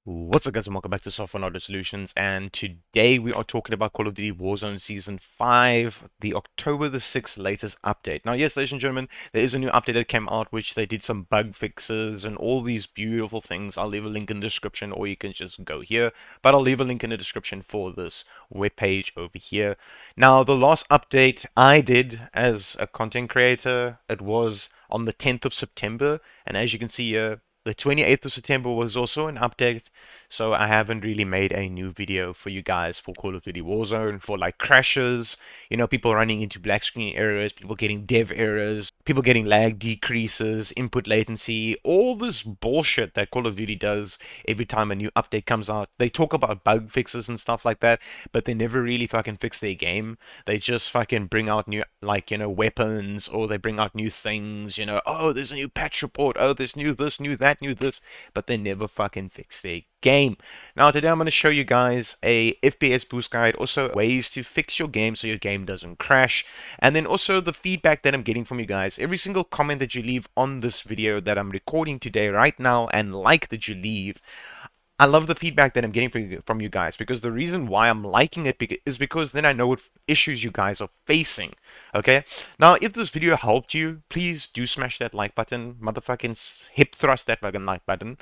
What's up guys and welcome back to Software and Audio Solutions, and today we are talking about Call of Duty Warzone Season 5, the October the 6th latest update. Now yes, ladies and gentlemen, there is a new update that came out which they did some bug fixes and all these beautiful things. I'll leave a link in the description or you can just go here, but I'll leave a link in the description for this webpage over here. Now the last update I did as a content creator, it was on the 10th of September, and as you can see here, the 28th of September was also an update, so I haven't really made a new video for you guys for Call of Duty Warzone, for like crashes, people running into black screen errors, people getting dev errors, people getting lag decreases, input latency, all this bullshit that Call of Duty does every time a new update comes out. They talk about bug fixes and stuff like that, but they never really fucking fix their game. They just fucking bring out new, like, weapons, or they bring out new things, oh, there's a new patch report, oh, there's new this, new that, new this, but they never fucking fix their game. Now today I'm going to show you guys a FPS boost guide, also ways to fix your game so your game doesn't crash, and then also the feedback that I'm getting from you guys. Every single comment that you leave on this video that I'm recording today right now, and like that you leave, I love the feedback that I'm getting from you guys, because the reason why I'm liking it is because then I know what issues you guys are facing. Okay? Now, if this video helped you, please do smash that like button, motherfucking hip thrust that fucking like button,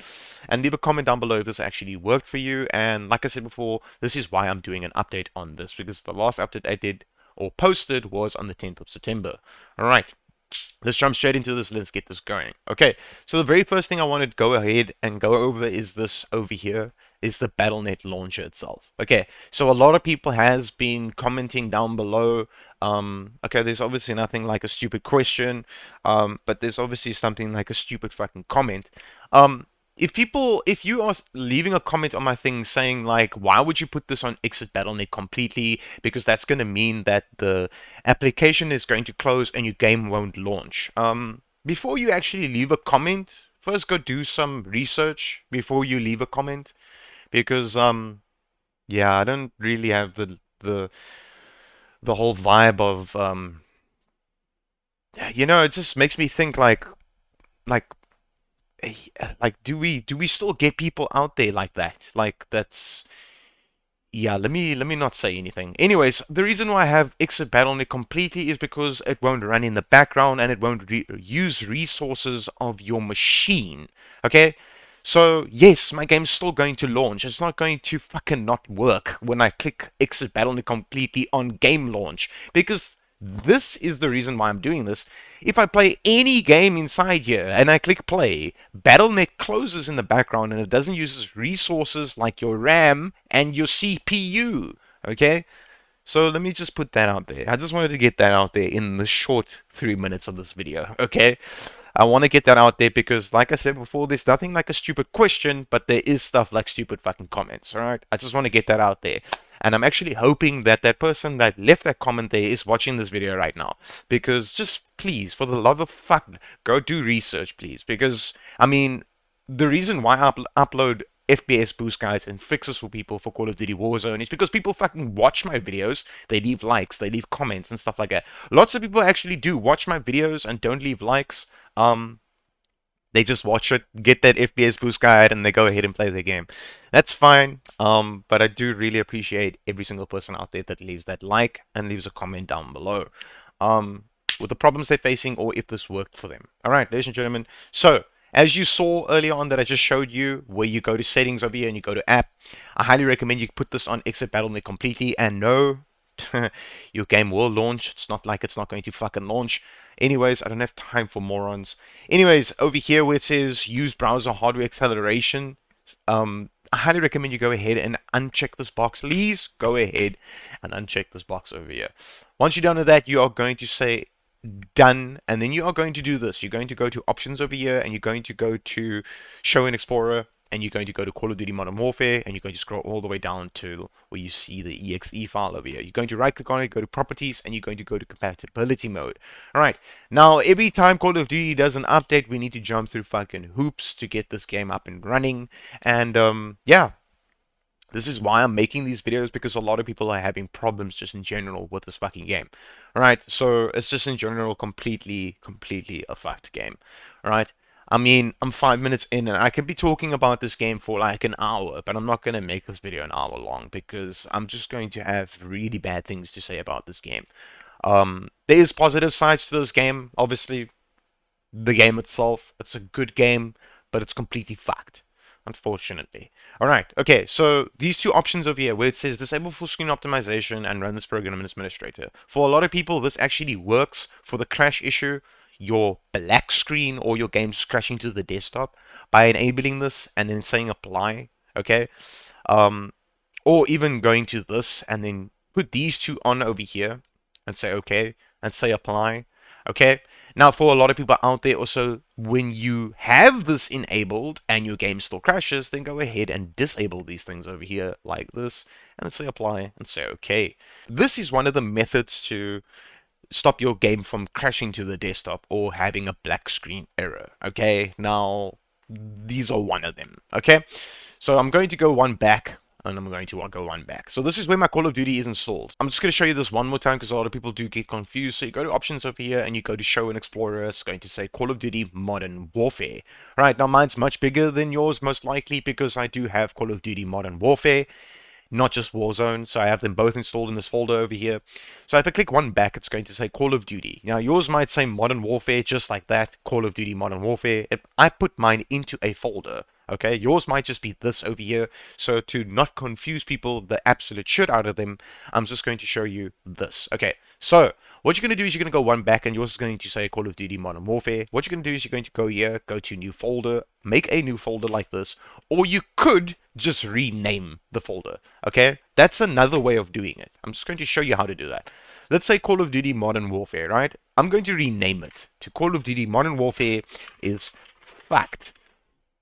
and leave a comment down below if this actually worked for you. And like I said before, this is why I'm doing an update on this, because the last update I did or posted was on the 10th of September. Alright. Let's jump straight into this. Let's get this going. Okay, so the very first thing I want to go ahead and go over is this over here, is the Battle.net launcher itself. Okay, so a lot of people has been commenting down below. Okay, there's obviously nothing like a stupid question, but there's obviously something like a stupid fucking comment. If you are leaving a comment on my thing saying like, why would you put this on exit Battle.net completely, because that's going to mean that the application is going to close and your game won't launch. Before you actually leave a comment, first go do some research before you leave a comment, because yeah, I don't really have the whole vibe of it just makes me think like like do we still get people out there like that? Like that's yeah, let me not say anything. Anyways, the reason why I have exit Battle.net completely is because it won't run in the background and it won't use resources of your machine. Okay? So, yes, my game's still going to launch. It's not going to fucking not work when I click exit Battle.net completely on game launch, because this is the reason why I'm doing this. If I play any game inside here and I click play, Battle.net closes in the background and it doesn't use resources like your RAM and your CPU. Okay? So let me just put that out there. I just wanted to get that out there in the short 3 minutes of this video. Okay? I want to get that out there because, like I said before, there's nothing like a stupid question, but there is stuff like stupid fucking comments. Alright? I just want to get that out there. And I'm actually hoping that that person that left that comment there is watching this video right now. Because just please, for the love of fuck, go do research, please. Because, I mean, the reason why I upload FPS boost guides and fixes for people for Call of Duty Warzone is because people fucking watch my videos, they leave likes, they leave comments and stuff like that. Lots of people actually do watch my videos and don't leave likes. They just watch it, get that FPS boost guide, and they go ahead and play their game. That's fine. But I do really appreciate every single person out there that leaves that like and leaves a comment down below. With the problems they're facing or if this worked for them. Alright, ladies and gentlemen. So, as you saw earlier on that I just showed you, where you go to settings over here and you go to app, I highly recommend you put this on exit Battle.net completely, and no, your game will launch. It's not like it's not going to fucking launch. Anyways, I don't have time for morons. Anyways, over here where it says use browser hardware acceleration, I highly recommend you go ahead and uncheck this box. Please go ahead and uncheck this box over here. Once you're done with that, you are going to say done, and then you are going to do this. You're going to go to options over here, and you're going to go to show in Explorer, and you're going to go to Call of Duty Modern Warfare, and you're going to scroll all the way down to where you see the exe file over here. You're going to right click on it, go to properties, and you're going to go to compatibility mode. Alright, now every time Call of Duty does an update, we need to jump through fucking hoops to get this game up and running. And yeah, this is why I'm making these videos, because a lot of people are having problems just in general with this fucking game. Alright, so it's just in general completely a fucked game. Alright, I mean, I'm 5 minutes in and I could be talking about this game for like an hour, but I'm not going to make this video an hour long because I'm just going to have really bad things to say about this game. There is positive sides to this game. Obviously, the game itself, it's a good game, but it's completely fucked, unfortunately. All right, okay, so these two options over here where it says disable full screen optimization and run this program in administrator. For a lot of people, this actually works for the crash issue, your black screen or your game's crashing to the desktop by enabling this and then saying apply, okay? Um, or even going to this and then put these two on over here and say okay and say apply. Okay. Now for a lot of people out there also, when you have this enabled and your game still crashes, then go ahead and disable these things over here like this and then say apply and say okay. This is one of the methods to stop your game from crashing to the desktop or having a black screen error. Okay, now these are one of them. Okay, so I'm going to go one back and I'm going to go one back. So this is where my Call of Duty is installed. I'm just going to show you this one more time because a lot of people do get confused. So you go to options over here and you go to show and explorer. It's going to say Call of Duty Modern Warfare. Right, now mine's much bigger than yours most likely because I do have Call of Duty Modern Warfare, not just Warzone. So I have them both installed in this folder over here. So if I click one back, it's going to say Call of Duty. Now yours might say Modern Warfare just like that, Call of Duty Modern Warfare. If I put mine into a folder, okay, yours might just be this over here. So to not confuse people, the absolute shit out of them, I'm just going to show you this. Okay, so what you're going to do is you're going to go one back and yours is going to say Call of Duty Modern Warfare. What you're going to do is you're going to go here, go to new folder, make a new folder like this, or you could just rename the folder. Okay, that's another way of doing it. I'm just going to show you how to do that. Let's say Call of Duty Modern Warfare, right? I'm going to rename it to Call of Duty Modern Warfare is fact.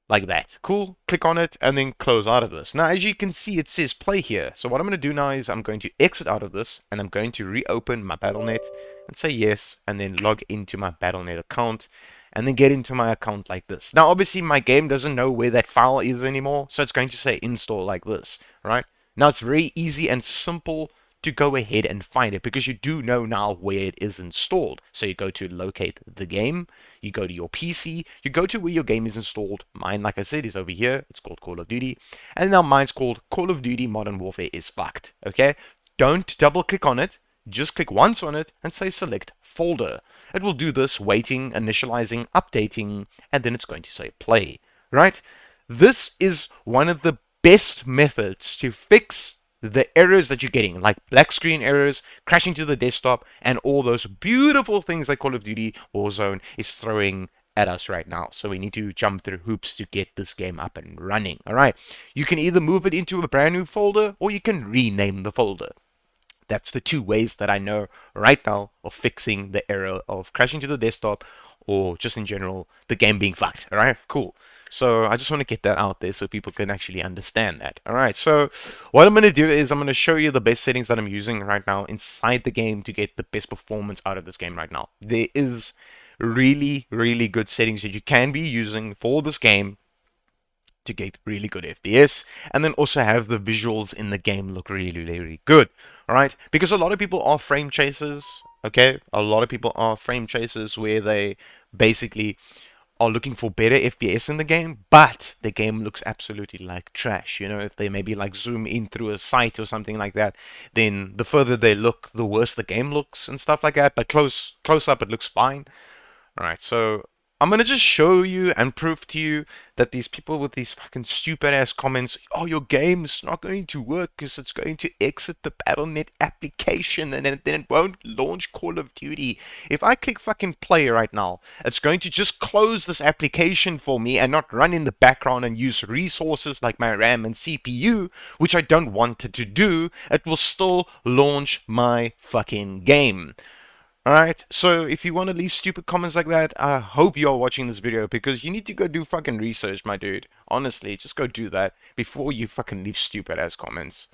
Like that. Cool. Click on it and then close out of this. Now, as you can see, it says play here. So what I'm going to do now is I'm going to exit out of this and I'm going to reopen my Battle.net and say yes and then log into my Battle.net account and then get into my account like this. Now, obviously, my game doesn't know where that file is anymore, so it's going to say install like this, right? Now, it's very easy and simple to go ahead and find it because you do know now where it is installed. So you go to locate the game, you go to your PC, you go to where your game is installed. Mine, like I said, is over here. It's called Call of Duty. And now mine's called Call of Duty Modern Warfare is fucked. Okay? Don't double click on it. Just click once on it and say select folder. It will do this, waiting, initializing, updating, and then it's going to say play. Right? This is one of the best methods to fix the errors that you're getting, like black screen errors, crashing to the desktop, and all those beautiful things that Call of Duty Warzone is throwing at us right now. So we need to jump through hoops to get this game up and running. All right. You can either move it into a brand new folder or you can rename the folder. That's the two ways that I know right now of fixing the error of crashing to the desktop or just in general the game being fucked. All right, cool. So I just want to get that out there so people can actually understand that. All right, so what I'm going to do is I'm going to show you the best settings that I'm using right now inside the game to get the best performance out of this game right now. There is really, really good settings that you can be using for this game to get really good FPS and then also have the visuals in the game look really, really good. All right, because a lot of people are frame chasers. Okay, a lot of people are frame chasers where they basically are looking for better FPS in the game, but the game looks absolutely like trash. You know, if they maybe like zoom in through a sight or something like that, then the further they look, the worse the game looks and stuff like that. But close up, it looks fine. Alright, so I'm gonna just show you and prove to you that these people with these fucking stupid ass comments, oh, your game's not going to work because it's going to exit the Battle.net application and then it won't launch Call of Duty. If I click fucking play right now, it's going to just close this application for me and not run in the background and use resources like my RAM and CPU, which I don't want it to do. It will still launch my fucking game. Alright, so if you want to leave stupid comments like that, I hope you're watching this video because you need to go do fucking research, my dude. Honestly, just go do that before you fucking leave stupid ass comments.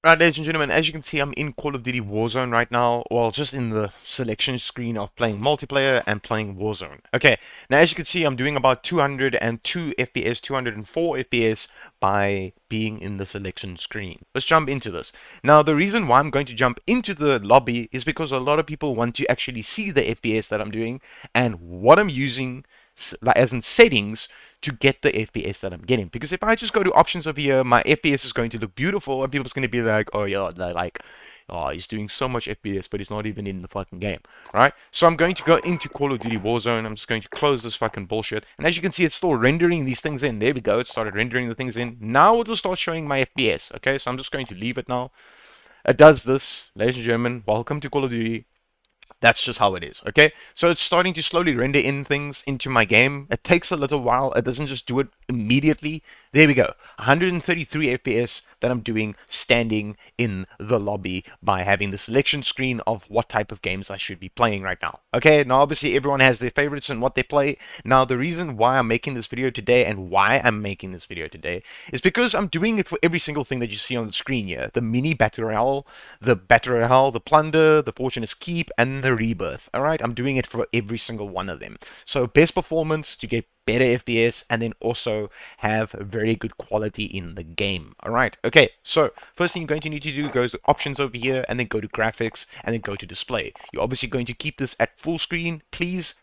Right, ladies and gentlemen, as you can see, I'm in Call of Duty Warzone right now, well, just in the selection screen of playing multiplayer and playing Warzone. Okay, now as you can see, I'm doing about 202 FPS, 204 FPS by being in the selection screen. Let's jump into this. Now, the reason why I'm going to jump into the lobby is because a lot of people want to actually see the FPS that I'm doing and what I'm using as in settings to get the FPS that I'm getting. Because if I just go to options over here, my FPS is going to look beautiful, and people's going to be like, oh yeah, they're like, oh, he's doing so much FPS, but he's not even in the fucking game, right? So I'm going to go into Call of Duty Warzone. I'm just going to close this fucking bullshit. And as you can see, it's still rendering these things in. There we go. It started rendering the things in. Now it will start showing my FPS. Okay, so I'm just going to leave it now. It does this, ladies and gentlemen. Welcome to Call of Duty. That's just how it is, okay? So it's starting to slowly render in things into my game. It takes a little while. It doesn't just do it immediately. There we go. 133 FPS that I'm doing standing in the lobby by having the selection screen of what type of games I should be playing right now. Okay, now obviously everyone has their favorites and what they play. Now the reason why I'm making this video today and why I'm making this video today is because I'm doing it for every single thing that you see on the screen here. The mini battle royale, the plunder, the fortune's keep, and the rebirth. Alright, I'm doing it for every single one of them. So best performance to get better FPS and then also have very good quality in the game. Alright, okay, so first thing you're going to need to do, go to options over here and then go to graphics and then go to display. You're obviously going to keep this at full screen. Please,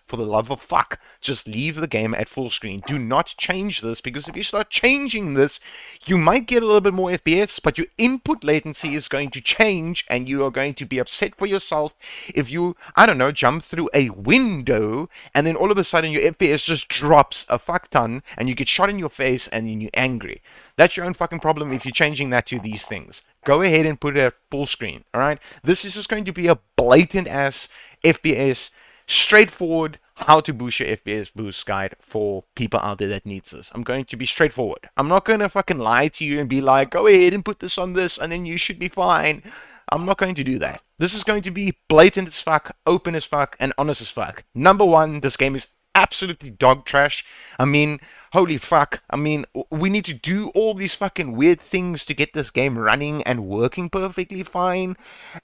for the love of fuck, just leave the game at full screen. Do not change this, because if you start changing this, you might get a little bit more FPS, but your input latency is going to change and you are going to be upset for yourself if you, I don't know, jump through a window and then all of a sudden your FPS just drops a fuck ton and you get shot in your face and then you're angry. That's your own fucking problem if you're changing that to these things. Go ahead and put it at full screen, alright? This is just going to be a blatant ass FPS, straightforward how to boost your FPS boost guide for people out there that needs this. I'm going to be straightforward. I'm not going to fucking lie to you and be like, go ahead and put this on this and then you should be fine. I'm not going to do that. This is going to be blatant as fuck, open as fuck, and honest as fuck. Number one, this game is absolutely dog trash. I mean, holy fuck. I mean, we need to do all these fucking weird things to get this game running and working perfectly fine.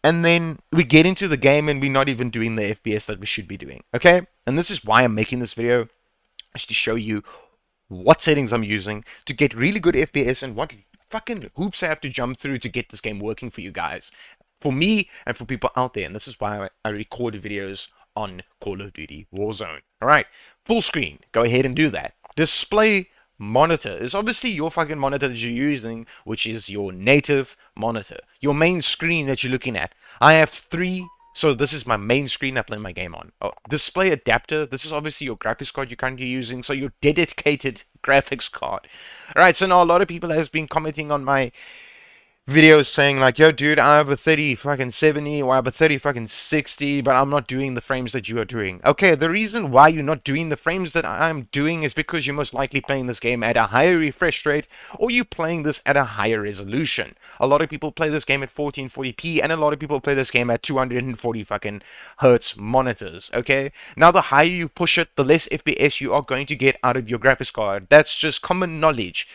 And then we get into the game and we're not even doing the FPS that we should be doing. Okay? And this is why I'm making this video, is to show you what settings I'm using to get really good FPS and what fucking hoops I have to jump through to get this game working for you guys. For me and for people out there. And this is why I record videos on Call of Duty Warzone. Alright, full screen. Go ahead and do that. Display monitor is obviously your fucking monitor that you're using, which is your native monitor. Your main screen that you're looking at. I have three. So this is my main screen I play my game on. Oh, display adapter. This is obviously your graphics card you're currently using. So your dedicated graphics card. Alright, so now a lot of people has been commenting on my videos saying like, yo dude, I have a 30 fucking 70 or I have a 30 fucking 60, but I'm not doing the frames that you are doing. Okay, the reason why you're not doing the frames that I'm doing is because you're most likely playing this game at a higher refresh rate or you're playing this at a higher resolution. A lot of people play this game at 1440p and a lot of people play this game at 240 fucking hertz monitors. Okay, now the higher you push it, the less FPS you are going to get out of your graphics card. That's just common knowledge,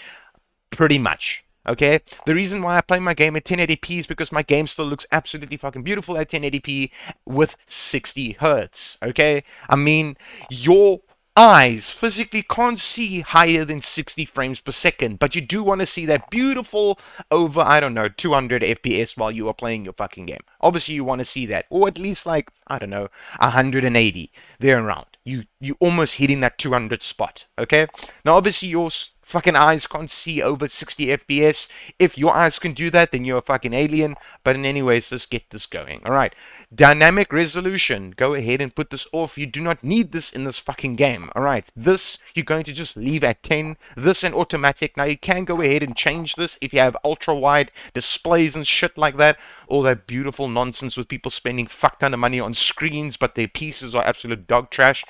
pretty much. Okay, the reason why I play my game at 1080p is because my game still looks absolutely fucking beautiful at 1080p with 60 hertz. Okay, I mean, your eyes physically can't see higher than 60 frames per second, but you do want to see that beautiful over, I don't know, 200 FPS while you are playing your fucking game. Obviously, you want to see that, or at least like, I don't know, 180 there around. You almost hitting that 200 spot. Okay, now obviously yours fucking eyes can't see over 60 FPS. If your eyes can do that, then you're a fucking alien. But in anyways, let's get this going. Alright. Dynamic resolution. Go ahead and put this off. You do not need this in this fucking game. Alright. This, you're going to just leave at 10. This and automatic. Now, you can go ahead and change this if you have ultra-wide displays and shit like that. All that beautiful nonsense with people spending fuck ton of money on screens, but their pieces are absolute dog trash.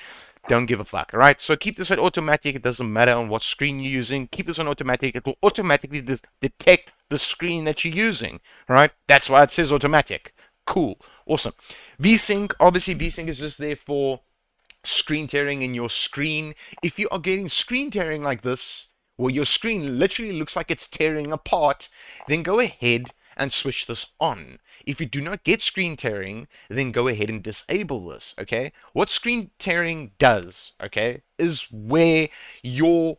Don't give a fuck, alright? So keep this at automatic. It doesn't matter on what screen you're using. Keep this on automatic. It will automatically detect the screen that you're using, alright? That's why it says automatic. Cool. Awesome. VSync, obviously VSync is just there for screen tearing in your screen. If you are getting screen tearing like this, where your screen literally looks like it's tearing apart, then go ahead and switch this on. If you do not get screen tearing, then go ahead and disable this, okay? What screen tearing does, okay, is where your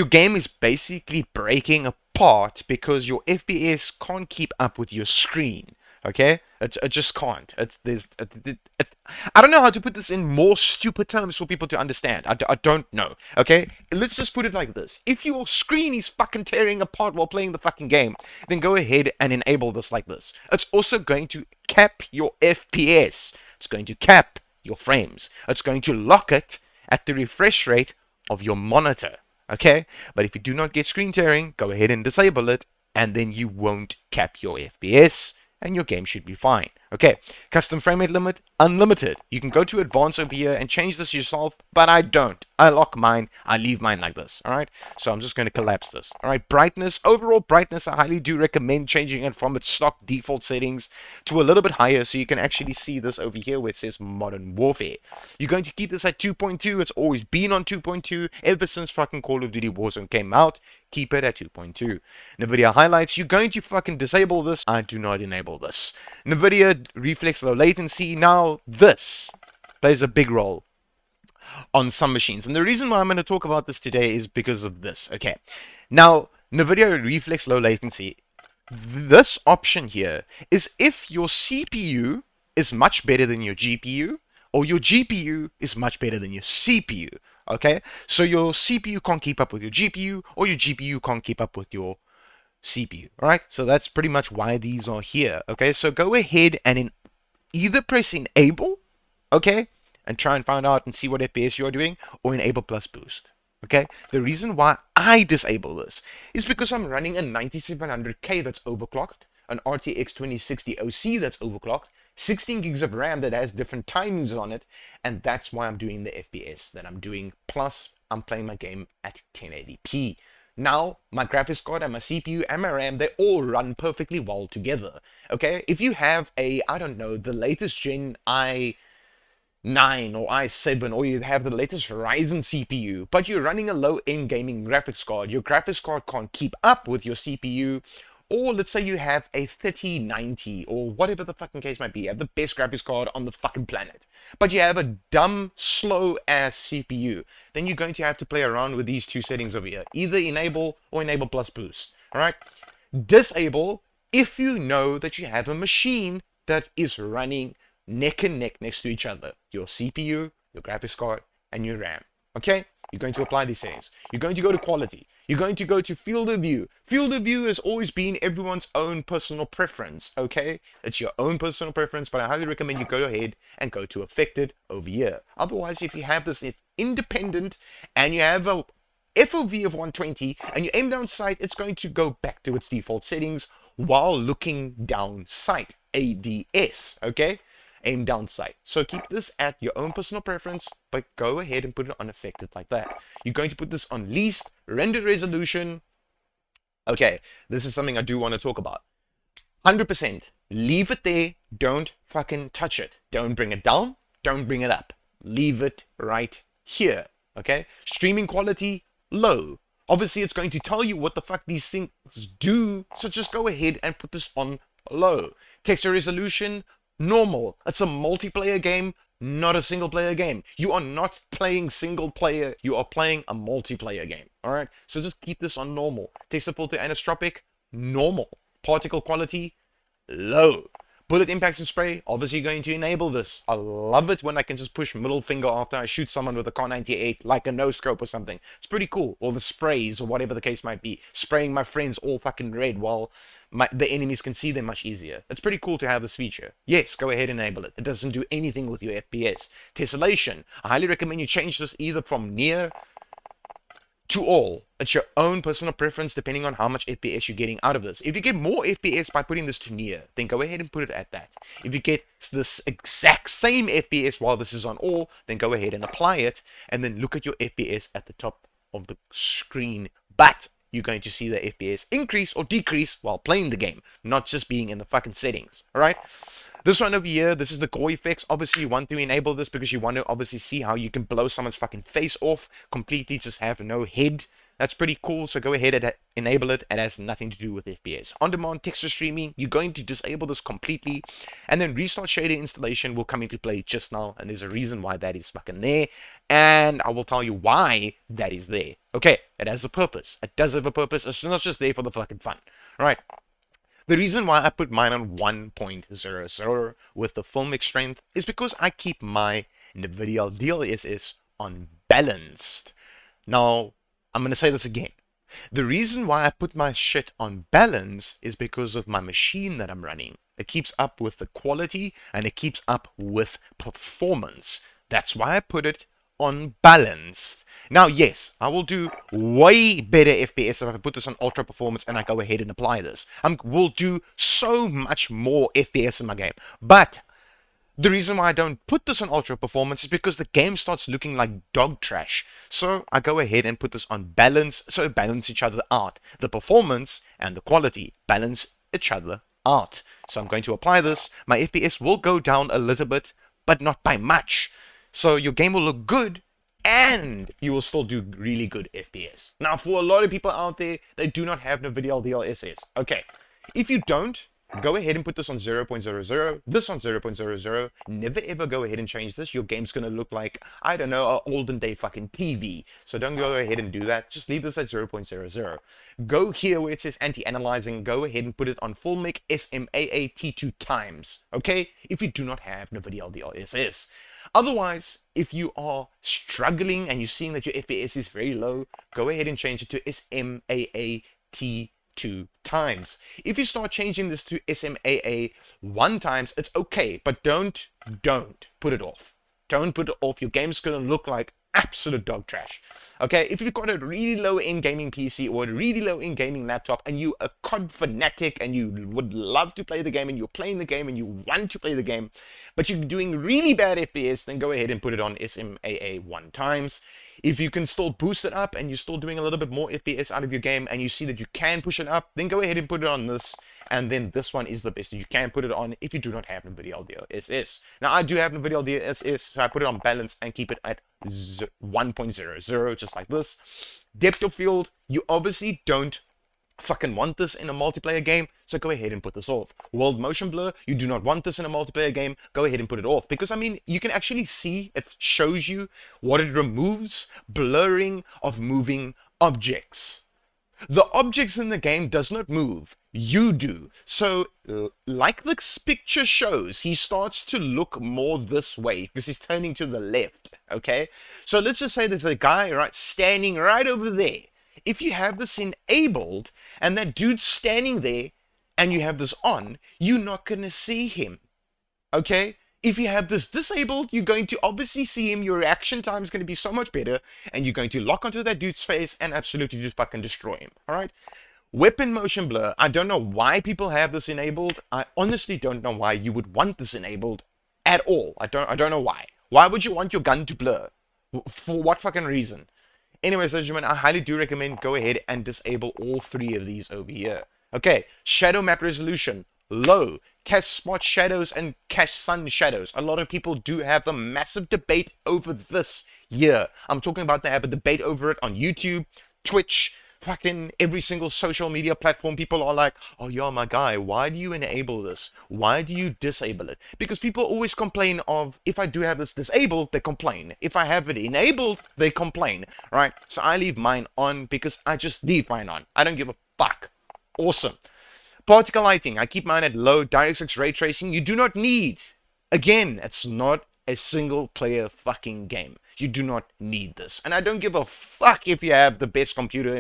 game is basically breaking apart because your FPS can't keep up with your screen. Okay, it just can't. I don't know how to put this in more stupid terms for people to understand. I don't know. Okay, let's just put it like this: if your screen is fucking tearing apart while playing the fucking game, then go ahead and enable this like this. It's also going to cap your FPS. It's going to cap your frames. It's going to lock it at the refresh rate of your monitor. Okay, but if you do not get screen tearing, go ahead and disable it, and then you won't cap your FPS, and your game should be fine. Okay, custom frame rate limit, unlimited. You can go to advanced over here and change this yourself, but I don't. I lock mine, I leave mine like this, alright? So I'm just going to collapse this. Alright, brightness, overall brightness, I highly do recommend changing it from its stock default settings to a little bit higher so you can actually see this over here where it says Modern Warfare. You're going to keep this at 2.2, it's always been on 2.2 ever since fucking Call of Duty Warzone came out. Keep it at 2.2. NVIDIA highlights, you're going to fucking disable this. I do not enable this. NVIDIA reflex low latency, now this plays a big role on some machines. And the reason why I'm going to talk about this today is because of this. Okay. Now, NVIDIA reflex low latency, this option here is if your CPU is much better than your GPU, or your GPU is much better than your CPU. Okay, so your CPU can't keep up with your GPU, or your GPU can't keep up with your CPU. All right, so that's pretty much why these are here. Okay, so go ahead and either press enable, okay, and try and find out and see what FPS you are doing, or enable plus boost. Okay, the reason why I disable this is because I'm running a 9700K that's overclocked, an RTX 2060 OC that's overclocked, 16 gigs of RAM that has different timings on it, and that's why I'm doing the FPS that I'm doing. Plus, I'm playing my game at 1080p. Now, my graphics card and my CPU and my RAM, they all run perfectly well together. Okay, if you have a, I don't know, the latest gen i9 or i7, or you have the latest Ryzen CPU, but you're running a low-end gaming graphics card, your graphics card can't keep up with your CPU, or let's say you have a 3090 or whatever the fucking case might be, you have the best graphics card on the fucking planet, but you have a dumb, slow-ass CPU, then you're going to have to play around with these two settings over here. Either enable or enable plus boost. Alright? Disable if you know that you have a machine that is running neck and neck next to each other. Your CPU, your graphics card, and your RAM. Okay? You're going to apply these settings. You're going to go to quality. You're going to go to field of view. Field of view has always been everyone's own personal preference, okay? It's your own personal preference, but I highly recommend you go ahead and go to affected over here. Otherwise, if you have this independent and you have a FOV of 120 and you aim down sight, it's going to go back to its default settings while looking down sight. ADS, okay? Aim down sight. So keep this at your own personal preference, but go ahead and put it on affected like that. You're going to put this on least render resolution. Okay, this is something I do want to talk about. 100%. Leave it there. Don't fucking touch it. Don't bring it down. Don't bring it up. Leave it right here. Okay? Streaming quality, low. Obviously, it's going to tell you what the fuck these things do, so just go ahead and put this on low. Texture resolution, normal. It's a multiplayer game, not a single player game. You are not playing single player, you are playing a multiplayer game. Alright? So just keep this on normal. Texture filter anisotropic, normal. Particle quality, low. Bullet impact and spray, obviously going to enable this. I love it when I can just push middle finger after I shoot someone with a Kar 98, like a no scope or something. It's pretty cool. Or the sprays, or whatever the case might be. Spraying my friends all fucking red while the enemies can see them much easier. It's pretty cool to have this feature. Yes, go ahead and enable it. It doesn't do anything with your FPS. Tessellation, I highly recommend you change this either from near to all. It's your own personal preference depending on how much FPS you're getting out of this. If you get more FPS by putting this to near, then go ahead and put it at that. If you get this exact same FPS while this is on all, then go ahead and apply it, and then look at your FPS at the top of the screen. But you're going to see the FPS increase or decrease while playing the game, not just being in the fucking settings. Alright? This one over here, this is the gore effects. Obviously, you want to enable this because you want to obviously see how you can blow someone's fucking face off, completely just have no head. That's pretty cool. So go ahead and enable it. It has nothing to do with FPS. On-demand texture streaming, you're going to disable this completely, and then restart shader installation will come into play just now, and there's a reason why that is fucking there, and I will tell you why that is there. Okay, it has a purpose. It does have a purpose. It's not just there for the fucking fun. All right. The reason why I put mine on 1.00 with the filmic strength is because I keep my NVIDIA DLSS on balanced. Now, I'm going to say this again. The reason why I put my shit on balance is because of my machine that I'm running. It keeps up with the quality and it keeps up with performance. That's why I put it on balanced. Now, yes, I will do way better FPS if I put this on ultra performance and I go ahead and apply this. I will do so much more FPS in my game. But the reason why I don't put this on ultra performance is because the game starts looking like dog trash. So I go ahead and put this on balance, so it balance each other out. The performance and the quality balance each other out. So I'm going to apply this. My FPS will go down a little bit, but not by much. So your game will look good, and you will still do really good FPS. Now, for a lot of people out there, they do not have NVIDIA DLSS. Okay, if you don't, go ahead and put this on 0.00, this on 0.00. Never ever go ahead and change this. Your game's going to look like, I don't know, an olden day fucking TV. So don't go ahead and do that. Just leave this at 0.00. Go here where it says anti-analyzing. Go ahead and put it on full mic SMAAT2 times. Okay? If you do not have NVIDIA DLSS. Otherwise, if you are struggling and you're seeing that your FPS is very low, go ahead and change it to SMAAT2 times. If you start changing this to SMAA 1 times, it's okay, but don't put it off. Don't put it off. Your game's gonna look like absolute dog trash. Okay, if you've got a really low-end gaming PC or a really low-end gaming laptop and you're a COD fanatic and you would love to play the game and you're playing the game and you want to play the game, but you're doing really bad FPS, then go ahead and put it on SMAA 1 times. If you can still boost it up and you're still doing a little bit more FPS out of your game and you see that you can push it up, then go ahead and put it on this. And then this one is the best that you can put it on if you do not have NVIDIA DLSS. Now, I do have NVIDIA DLSS, so I put it on balance and keep it at 1.00, just like this. Depth of field, you obviously don't fucking want this in a multiplayer game, so go ahead and put this off. World motion blur, you do not want this in a multiplayer game, go ahead and put it off. Because, I mean, you can actually see, it shows you what it removes, blurring of moving objects. The objects in the game does not move. You do. So, like this picture shows, he starts to look more this way because he's turning to the left, okay? So let's just say there's a guy, right, standing right over there. If you have this enabled and that dude's standing there and you have this on, you're not going to see him, okay? If you have this disabled, you're going to obviously see him. Your reaction time is going to be so much better and you're going to lock onto that dude's face and absolutely just fucking destroy him, all right? Weapon motion blur. I don't know why people have this enabled. I honestly don't know why you would want this enabled at all. I don't know why. Why would you want your gun to blur? For what fucking reason? Anyways, ladies and gentlemen, I highly do recommend go ahead and disable all 3 of these over here. Okay, shadow map resolution, low. Cast spot shadows and cast sun shadows. A lot of people do have a massive debate over this here. I'm talking about they have a debate over it on YouTube, Twitch, fucking every single social media platform. People are like, oh yeah, my guy, why do you enable this? Why do you disable it? Because people always complain of, if I do have this disabled, they complain. If I have it enabled, they complain, right? So I leave mine on because I just leave mine on. I don't give a fuck. Awesome. Particle lighting, I keep mine at low. DirectX ray tracing, you do not need. Again, it's not a single player fucking game. You do not need this. And I don't give a fuck if you have the best computer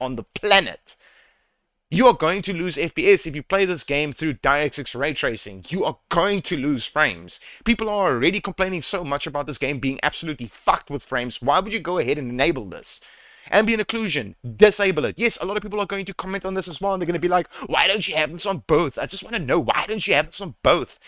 on the planet. You are going to lose FPS if you play this game through DirectX ray tracing. You are going to lose frames. People are already complaining so much about this game being absolutely fucked with frames. Why would you go ahead and enable this? Ambient occlusion, disable it. Yes, a lot of people are going to comment on this as well, and they're going to be like, why don't you have this on both? I just want to know, why don't you have this on both?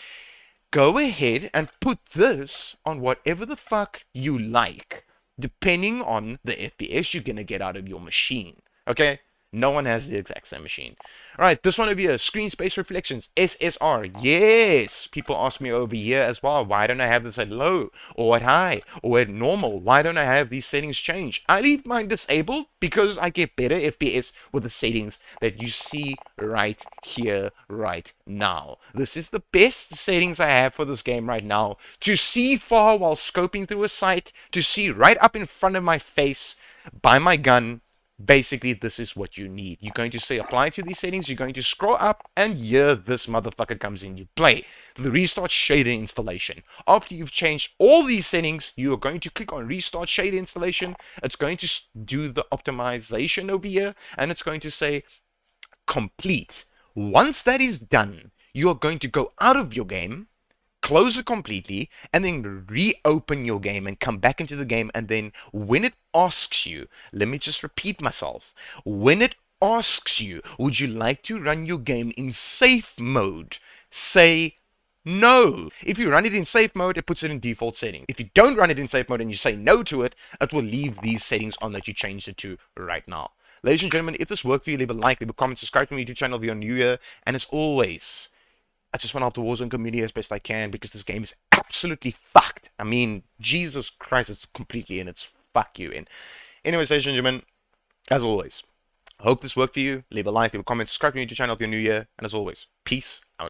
Go ahead and put this on whatever the fuck you like, depending on the FPS you're going to get out of your machine. Okay? No one has the exact same machine. All right, this one over here, screen space reflections, SSR. Yes, people ask me over here as well, why don't I have this at low or at high or at normal? Why don't I have these settings changed? I leave mine disabled because I get better FPS with the settings that you see right here, right now. This is the best settings I have for this game right now. To see far while scoping through a sight, to see right up in front of my face by my gun. Basically, this is what you need. You're going to say apply to these settings. You're going to scroll up, and here this motherfucker comes in. You play the restart shader installation. After you've changed all these settings, you are going to click on restart shader installation. It's going to do the optimization over here, and it's going to say complete. Once that is done, you are going to go out of your game, close it completely, and then reopen your game and come back into the game. And then when it asks you, let me just repeat myself, when it asks you, would you like to run your game in safe mode, say no. If you run it in safe mode, it puts it in default setting. If you don't run it in safe mode and you say no to it, it will leave these settings on that you changed it to right now. Ladies and gentlemen, if this worked for you, leave a like, leave a comment, subscribe to my YouTube channel if you're new here, and as always, I just want to help the Warzone community as best I can because this game is absolutely fucked. I mean, Jesus Christ, it's completely in. It's fuck you in. Anyways, ladies and gentlemen, as always, I hope this worked for you. Leave a like, leave a comment, subscribe to my YouTube channel if you're new here, and as always, peace out.